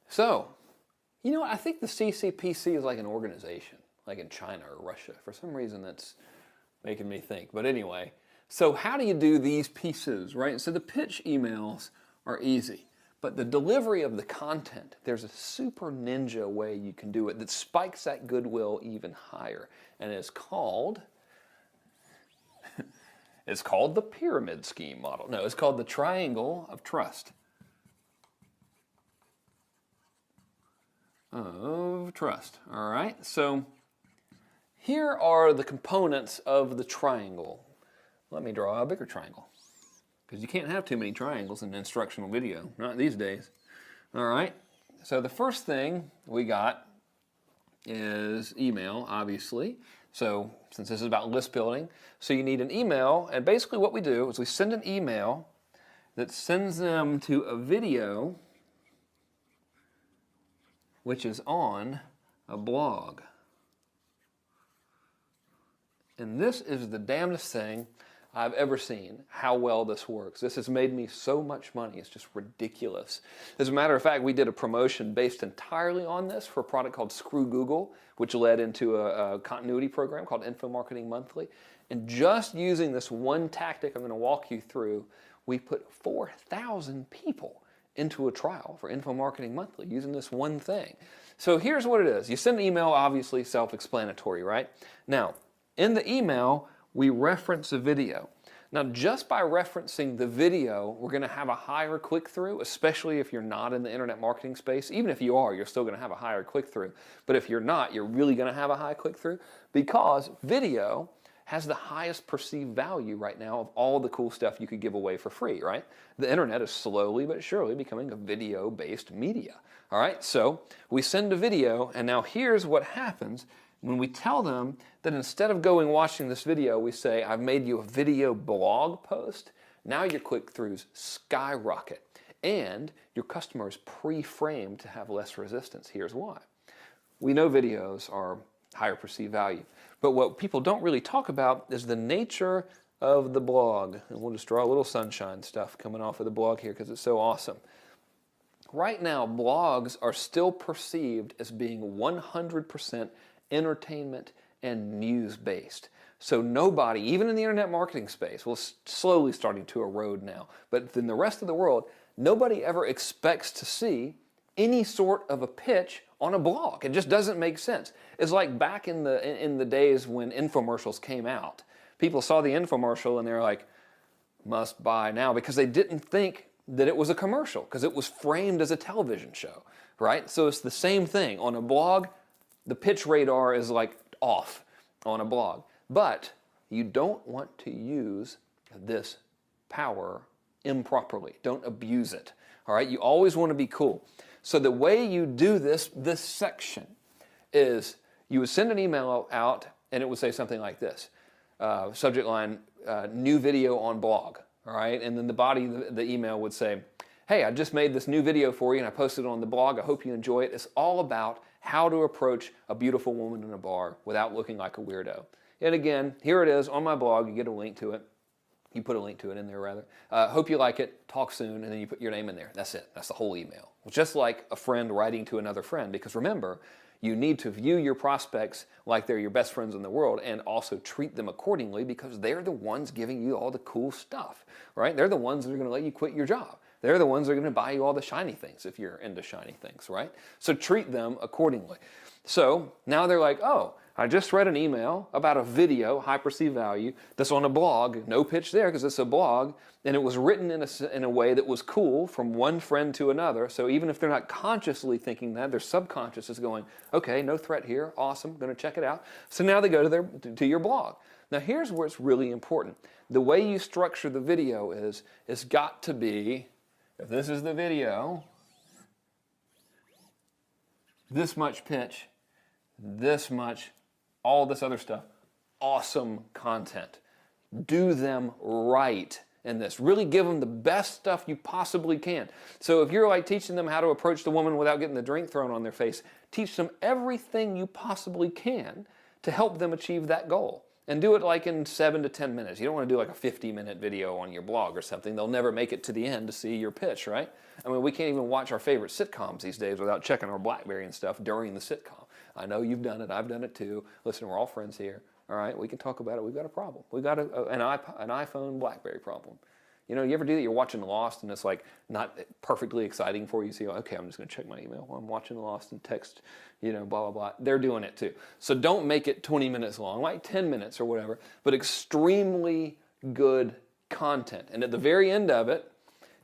So, you know what? I think the CCPC is like an organization, like in China or Russia. For some reason, that's making me think. But anyway, so how do you do these pieces, right? So the pitch emails are easy. But the delivery of the content, there's a super ninja way you can do it that spikes that goodwill even higher. And it's called the pyramid scheme model. No, it's called the triangle of trust. All right, so here are the components of the triangle. Let me draw a bigger triangle, because you can't have too many triangles in an instructional video, not these days. All right, so the first thing we got is email, obviously. So since this is about list building, so you need an email, and basically what we do is we send an email that sends them to a video which is on a blog. And this is the damnedest thing I've ever seen, how well this works. This has made me so much money, it's just ridiculous. As a matter of fact, we did a promotion based entirely on this for a product called Screw Google, which led into a continuity program called Info Marketing Monthly. And just using this one tactic I'm going to walk you through, we put 4,000 people into a trial for Info Marketing Monthly using this one thing. So here's what it is. You send an email, obviously self-explanatory, right? Now, in the email, we reference a video. Now, just by referencing the video, we're going to have a higher click-through, especially if you're not in the internet marketing space. Even if you are, you're still going to have a higher click-through. But if you're not, you're really going to have a high click-through because video has the highest perceived value right now of all the cool stuff you could give away for free, right? The internet is slowly but surely becoming a video-based media, all right? So we send a video, and now here's what happens when we tell them that instead of going watching this video, we say, I've made you a video blog post. Now your click-throughs skyrocket, and your customer is pre-framed to have less resistance. Here's why. We know videos are higher perceived value. But what people don't really talk about is the nature of the blog. And we'll just draw a little sunshine stuff coming off of the blog here because it's so awesome. Right now, blogs are still perceived as being 100% entertainment and news-based. So nobody, even in the internet marketing space, well, slowly starting to erode now, but in the rest of the world, nobody ever expects to see any sort of a pitch on a blog. It just doesn't make sense. It's like back in the days when infomercials came out. People saw the infomercial and they're like, must buy now, because they didn't think that it was a commercial because it was framed as a television show, right? So it's the same thing. On a blog, the pitch radar is like off on a blog. But you don't want to use this power improperly. Don't abuse it, all right? You always want to be cool. So the way you do this section is you would send an email out and it would say something like this. Subject line, new video on blog, all right? And then the body of the email would say, hey, I just made this new video for you and I posted it on the blog. I hope you enjoy it. It's all about how to approach a beautiful woman in a bar without looking like a weirdo. And again, here it is on my blog. You get a link to it. You put a link to it in there, rather. Hope you like it. Talk soon. And then you put your name in there. That's it. That's the whole email. Just like a friend writing to another friend. Because remember, you need to view your prospects like they're your best friends in the world and also treat them accordingly because they're the ones giving you all the cool stuff, right? They're the ones that are going to let you quit your job. They're the ones that are going to buy you all the shiny things if you're into shiny things, right? So treat them accordingly. So now they're like, oh, I just read an email about a video, high perceived value, that's on a blog. No pitch there because it's a blog. And it was written in a way that was cool from one friend to another. So even if they're not consciously thinking that, their subconscious is going, okay, no threat here. Awesome. Going to check it out. So now they go to your blog. Now here's where it's really important. The way you structure the video is, it's got to be, if this is the video, this much pitch, this much, all this other stuff, awesome content. Do them right in this. Really give them the best stuff you possibly can. So if you're like teaching them how to approach the woman without getting the drink thrown on their face, teach them everything you possibly can to help them achieve that goal. And do it like in 7 to 10 minutes. You don't want to do like a 50-minute video on your blog or something. They'll never make it to the end to see your pitch, right? I mean, we can't even watch our favorite sitcoms these days without checking our BlackBerry and stuff during the sitcom. I know you've done it. I've done it too. Listen, we're all friends here. All right, we can talk about it. We've got a problem. We've got an iPhone BlackBerry problem. You know, you ever do that? You're watching Lost and it's like not perfectly exciting for you. So you go, okay, I'm just going to check my email while I'm watching Lost and text, you know, blah, blah, blah. They're doing it too. So don't make it 20 minutes long, like 10 minutes or whatever, but extremely good content. And at the very end of it,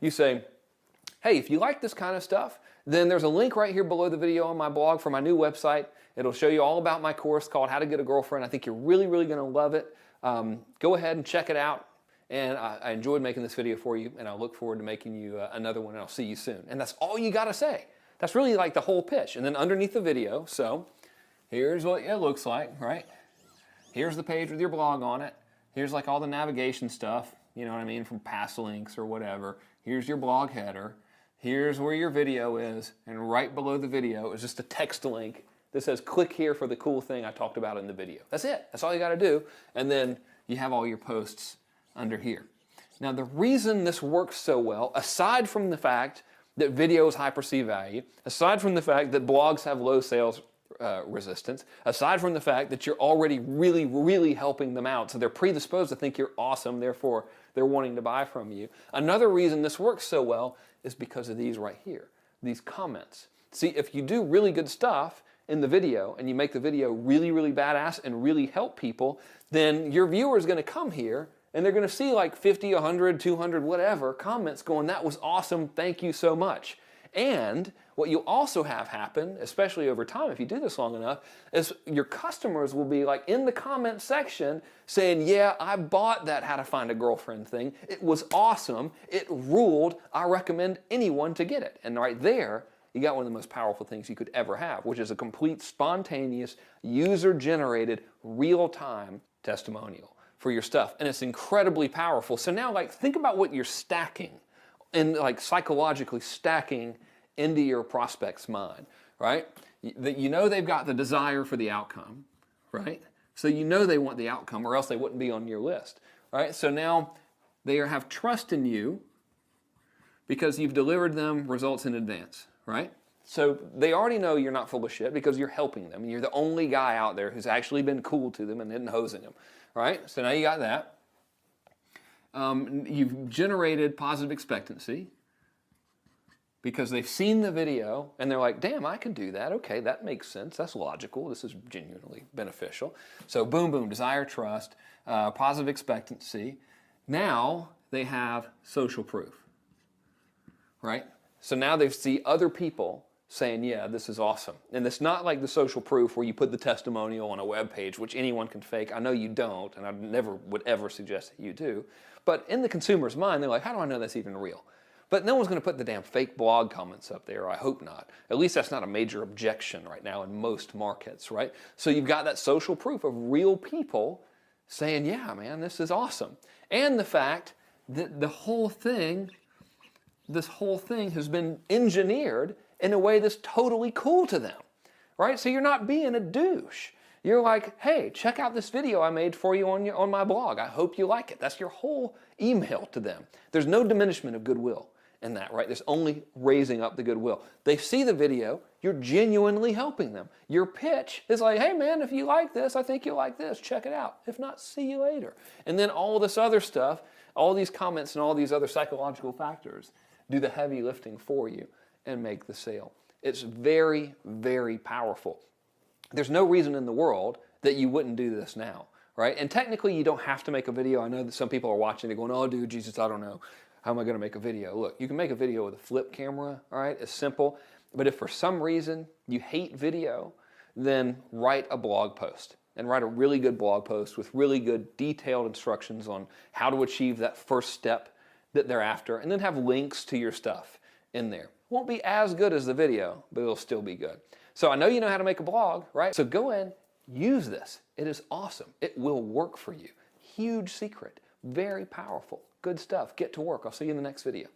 you say, hey, if you like this kind of stuff, then there's a link right here below the video on my blog for my new website. It'll show you all about my course called How to Get a Girlfriend. I think you're really, really going to love it. Go ahead and check it out. And I enjoyed making this video for you, and I look forward to making you another one, and I'll see you soon. And that's all you got to say. That's really like the whole pitch. And then underneath the video, so here's what it looks like, right? Here's the page with your blog on it. Here's like all the navigation stuff, you know what I mean, from past links or whatever. Here's your blog header. Here's where your video is. And right below the video is just a text link that says, click here for the cool thing I talked about in the video. That's it. That's all you got to do. And then you have all your posts under here. Now, the reason this works so well, aside from the fact that videos high perceived value, aside from the fact that blogs have low sales resistance, aside from the fact that you're already really, really helping them out, so they're predisposed to think you're awesome, therefore they're wanting to buy from you. Another reason this works so well is because of these right here, these comments. See, if you do really good stuff in the video and you make the video really, really badass and really help people, then your viewer is going to come here and they're going to see like 50, 100, 200, whatever comments going, that was awesome, thank you so much. And what you also have happen, especially over time if you do this long enough, is your customers will be like in the comment section saying, yeah, I bought that How to Find a Girlfriend thing. It was awesome. It ruled. I recommend anyone to get it. And right there, you got one of the most powerful things you could ever have, which is a complete spontaneous, user-generated, real-time testimonial for your stuff. And it's incredibly powerful. So now like think about what you're stacking and like psychologically stacking into your prospect's mind, right? You know they've got the desire for the outcome, right? So you know they want the outcome or else they wouldn't be on your list, right? So now they have trust in you because you've delivered them results in advance, right? So they already know you're not full of shit because you're helping them. You're the only guy out there who's actually been cool to them and isn't hosing them, right? So now you got that. You've generated positive expectancy because they've seen the video and they're like, damn, I can do that. Okay, that makes sense. That's logical. This is genuinely beneficial. So boom, boom, desire, trust, positive expectancy. Now they have social proof, right? So now they see other people saying, yeah, this is awesome. And it's not like the social proof where you put the testimonial on a web page, which anyone can fake. I know you don't, and I never would ever suggest that you do. But in the consumer's mind, they're like, how do I know that's even real? But no one's going to put the damn fake blog comments up there, I hope not. At least that's not a major objection right now in most markets, right? So you've got that social proof of real people saying, yeah, man, this is awesome. And the fact that this whole thing has been engineered in a way that's totally cool to them, right? So you're not being a douche. You're like, hey, check out this video I made for you on my blog. I hope you like it. That's your whole email to them. There's no diminishment of goodwill in that, right? There's only raising up the goodwill. They see the video, you're genuinely helping them. Your pitch is like, hey man, if you like this, I think you'll like this. Check it out. If not, see you later. And then all this other stuff, all these comments and all these other psychological factors do the heavy lifting for you and make the sale. It's very, very powerful. There's no reason in the world that you wouldn't do this now, right? And technically you don't have to make a video. I know that some people are watching and going, oh dude, Jesus, I don't know. How am I going to make a video? Look, you can make a video with a flip camera, all right? It's simple. But if for some reason you hate video, then write a blog post and write a really good blog post with really good detailed instructions on how to achieve that first step that they're after, and then have links to your stuff in there. Won't be as good as the video, but it'll still be good. So I know you know how to make a blog, right? So go in, use this. It is awesome. It will work for you. Huge secret, very powerful, good stuff. Get to work. I'll see you in the next video.